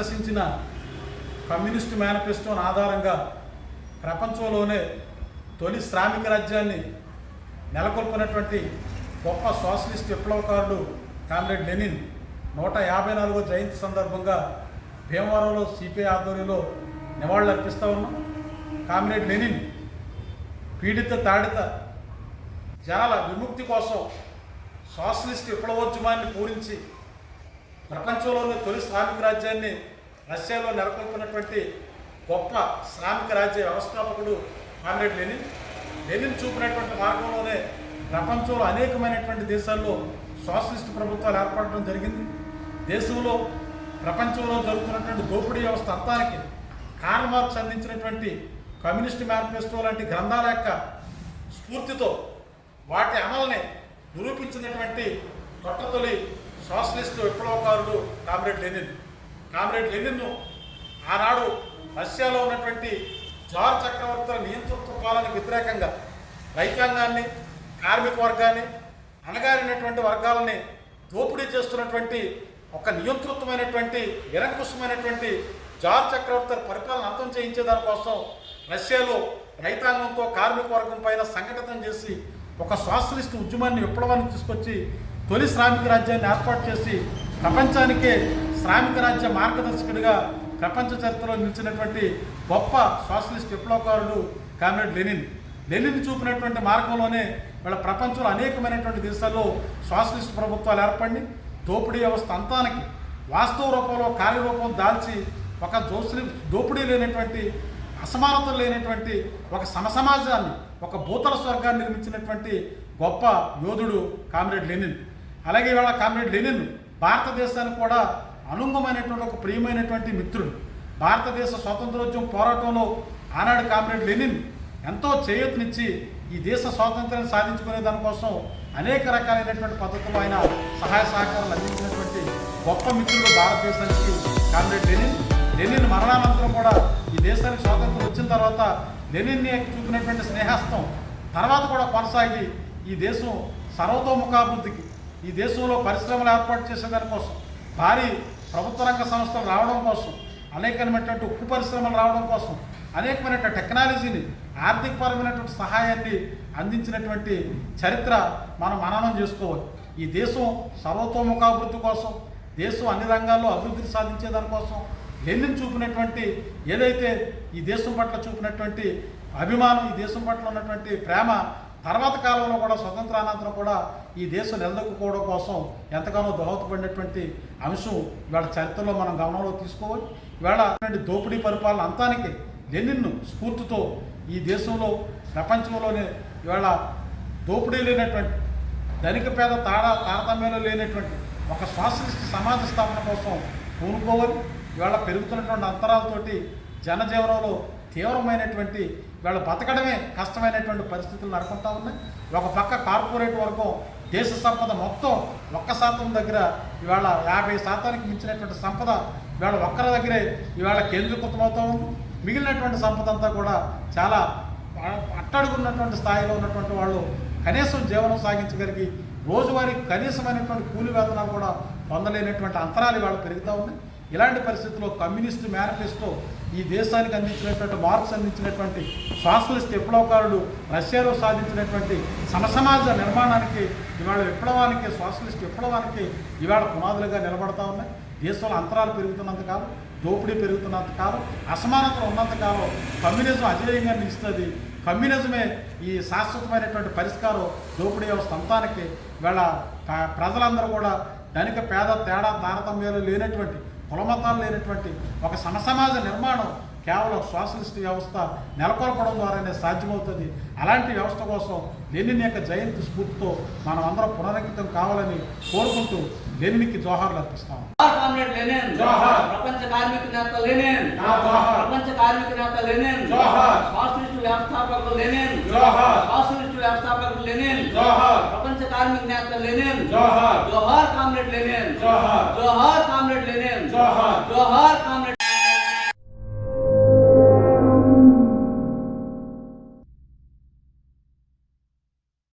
రచించిన కమ్యూనిస్టు మేనిఫెస్టోను ఆధారంగా ప్రపంచంలోనే తొలి శ్రామిక రాజ్యాన్ని నెలకొల్పినటువంటి గొప్ప సోషలిస్ట్ విప్లవకారుడు కామ్రేడ్ లెనిన్ 154వ జయంతి సందర్భంగా భీమవరంలో సిపిఐ ఆధ్వర్యంలో నివాళులు అర్పిస్తూ ఉన్నాం. కామ్రేడ్ లెనిన్ పీడిత తాడిత జనాల విముక్తి కోసం సోషలిస్ట్ విప్లవోద్యమాన్ని పూరించి ప్రపంచంలోని తొలి శ్రామిక రాజ్యాన్ని రష్యాలో నెలకొల్పినటువంటి గొప్ప శ్రామిక రాజ్య వ్యవస్థాపకుడు కామ్రేడ్ లెనిన్. లెనిన్ చూపినటువంటి మార్గంలోనే ప్రపంచంలో అనేకమైనటువంటి దేశాల్లో సోషలిస్ట్ ప్రభుత్వాలు ఏర్పడడం జరిగింది. దేశంలో ప్రపంచంలో జరుగుతున్నటువంటి దోపిడీ వ్యవస్థ అంతానికి కార్ల్ మార్క్స్ అందించినటువంటి కమ్యూనిస్ట్ మేనిఫెస్టో లాంటి గ్రంథాల యొక్క స్ఫూర్తితో వాటి అమలుని నిరూపించినటువంటి తొలి సోషలిస్ట్ విప్లవకారుడు కామ్రేడ్ లెనిన్. కామ్రేడ్ లెనిన్ను ఆనాడు రష్యాలో ఉన్నటువంటి జార్ చక్రవర్తుల నియంతృత్వ పాలనకు వ్యతిరేకంగా రైతాంగాన్ని, కార్మిక వర్గాన్ని, అణగారినటువంటి వర్గాలని దోపిడీ చేస్తున్నటువంటి ఒక నియంతృత్వమైనటువంటి నిరంకుశమైనటువంటి జార్ చక్రవర్తుల పరిపాలన అంతం చేయించేదానికోసం రష్యాలో రైతాంగంతో కార్మిక వర్గం పైన సంఘటితం చేసి ఒక సోషలిస్ట్ ఉద్యమాన్ని విప్లవాన్ని తీసుకొచ్చి తొలి శ్రామిక రాజ్యాన్ని ఏర్పాటు చేసి ప్రపంచానికే శ్రామిక రాజ్య మార్గదర్శకుడిగా ప్రపంచ చరిత్రలో నిలిచినటువంటి గొప్ప సోషలిస్ట్ విప్లవకారుడు కామ్రేడ్ లెనిన్. లెనిన్ చూపినటువంటి మార్గంలోనే వీళ్ళ ప్రపంచంలో అనేకమైనటువంటి దేశాల్లో సోషలిస్ట్ ప్రభుత్వాలు ఏర్పడి దోపిడీ వ్యవస్థ అంతానికి వాస్తవ రూపంలో కార్యరూపం దాల్చి ఒక దోపిడీ లేనటువంటి, అసమానతలు లేనటువంటి ఒక సమసమాజాన్ని, ఒక భూతల స్వర్గాన్ని నిర్మించినటువంటి గొప్ప యోధుడు కామ్రేడ్ లెనిన్. అలాగే ఇవాళ కామ్రేడ్ లెనిన్ భారతదేశానికి కూడా అనుంగమైనటువంటి ఒక ప్రియమైనటువంటి మిత్రుడు. భారతదేశ స్వాతంత్రోద్యమ పోరాటంలో ఆనాడు కామ్రేడ్ లెనిన్ ఎంతో చేయూతనిచ్చి ఈ దేశ స్వాతంత్రాన్ని సాధించుకునే దానికోసం అనేక రకాలైనటువంటి పద్ధతుల్లో ఆయన సహాయ సహకారాలు అందించినటువంటి గొప్ప మిత్రుడు భారతదేశానికి కామ్రేడ్ లెనిన్. లెనిన్ మరణానంతరం కూడా ఈ దేశానికి స్వాతంత్రం వచ్చిన తర్వాత లెనిన్ని చూపినటువంటి స్నేహస్తం తర్వాత కూడా కొనసాగి ఈ దేశం సర్వతోముఖాభివృద్ధికి, ఈ దేశంలో పరిశ్రమలు ఏర్పాటు చేసేదానికోసం, భారీ ప్రభుత్వ రంగ సంస్థలు రావడం కోసం, అనేకమైనటువంటి ఉక్కు పరిశ్రమలు రావడం కోసం, అనేకమైనటువంటి టెక్నాలజీని, ఆర్థికపరమైనటువంటి సహాయాన్ని అందించినటువంటి చరిత్ర మనం మననం చేసుకోవాలి. ఈ దేశం సర్వతోముఖాభివృద్ధి కోసం, దేశం అన్ని రంగాల్లో అభివృద్ధిని సాధించేదానికోసం లెనిన్ చూపినటువంటి ఏదైతే ఈ దేశం పట్ల చూపినటువంటి అభిమానం, ఈ దేశం పట్ల ఉన్నటువంటి ప్రేమ తర్వాత కాలంలో కూడా స్వతంత్రానంతరం కూడా ఈ దేశం నిలదొక్కుకోవడం కోసం ఎంతగానో దోహదపడినటువంటి అంశం ఇవాళ చరిత్రలో మనం గమనంలో తీసుకోవాలి. ఇవాళ దోపిడీ పరిపాలన అంతానికి లెనిన్ స్ఫూర్తితో ఈ దేశంలో ప్రపంచంలోనే ఇవాళ దోపిడీ లేనటువంటి, ధనిక పేద తారతమ్యంలో లేనటువంటి ఒక సోషలిస్ట్ సమాజ స్థాపన కోసం పూనుకోవాలి. ఇవాళ పెరుగుతున్నటువంటి అంతరాలతోటి జనజీవనంలో తీవ్రమైనటువంటి ఇవాళ బతకడమే కష్టమైనటువంటి పరిస్థితులు నడుకుంటా ఉన్నాయి. ఒక పక్క కార్పొరేట్ వర్గం దేశ సంపద మొత్తం 1% దగ్గర ఇవాళ 50% మించినటువంటి సంపద ఇవాళ ఒక్కరి దగ్గరే ఇవాళ కేంద్రీకృతమవుతూ ఉంది. మిగిలినటువంటి సంపద అంతా కూడా చాలా అట్టడుగున్నటువంటి స్థాయిలో ఉన్నటువంటి వాళ్ళు కనీసం జీవనం సాగించగలిగి రోజువారీ కనీసమైనటువంటి కూలి వేతనాలు కూడా పొందలేనటువంటి అంతరాలు ఇవాళ పెరుగుతూ ఉన్నాయి. ఇలాంటి పరిస్థితుల్లో కమ్యూనిస్టు మేనిఫెస్టో ఈ దేశానికి అందించినటువంటి మార్క్స్ అందించినటువంటి సోషలిస్ట్ విప్లవకారుడు రష్యాలో సాధించినటువంటి సమసమాజ నిర్మాణానికి ఇవాళ విప్లవానికి, సోషలిస్ట్ విప్లవానికి ఇవాళ పునాదులుగా నిలబడతా ఉన్నాయి. దేశంలో అంతరాలు పెరుగుతున్నంతకాలం, దోపిడీ పెరుగుతున్నంతకాలం, అసమానతలు ఉన్నంతకాలం కమ్యూనిజం అజేయంగా నిలుస్తుంది. కమ్యూనిజమే ఈ శాశ్వతమైనటువంటి పరిష్కారం దోపిడీ వ్యవస్థ అంతానికి. ఇవాళ ప్రజలందరూ కూడా ధనిక పేద తేడా తారతమ్యాలు లేనటువంటి, కులమతాలు లేనటువంటి ఒక సమసమాజ నిర్మాణం కేవలం సోషలిస్ట్ వ్యవస్థ నెలకొల్పడం ద్వారానే సాధ్యమవుతుంది. అలాంటి వ్యవస్థ కోసం లెనిన్ యొక్క జయంతి స్ఫూర్తితో మనం అందరం పునరంకితం కావాలని కోరుకుంటూ లెనిన్కి జోహార్లు అర్పిస్తాం. కామ్రేడ్ లెనిన్ జోహార్. ప్రపంచ కార్మిక నేత లెనిన్ జోహార్. ప్రపంచ కార్మిక నేత లెనిన్ జోహార్. సోషలిస్ట్ వ్యవస్థాపకుడు లెనిన్ జోహార్. సోషలిస్ట్ వ్యవస్థాపకుడు లెనిన్ జోహార్. ప్రపంచ కార్మిక నేత లెనిన్ జోహార్. జోహార్ కామ్రేడ్ లెనిన్ జోహార్. జోహార్ కామ్రేడ్ లెనిన్ జోహార్. జోహార్ కామ్రేడ్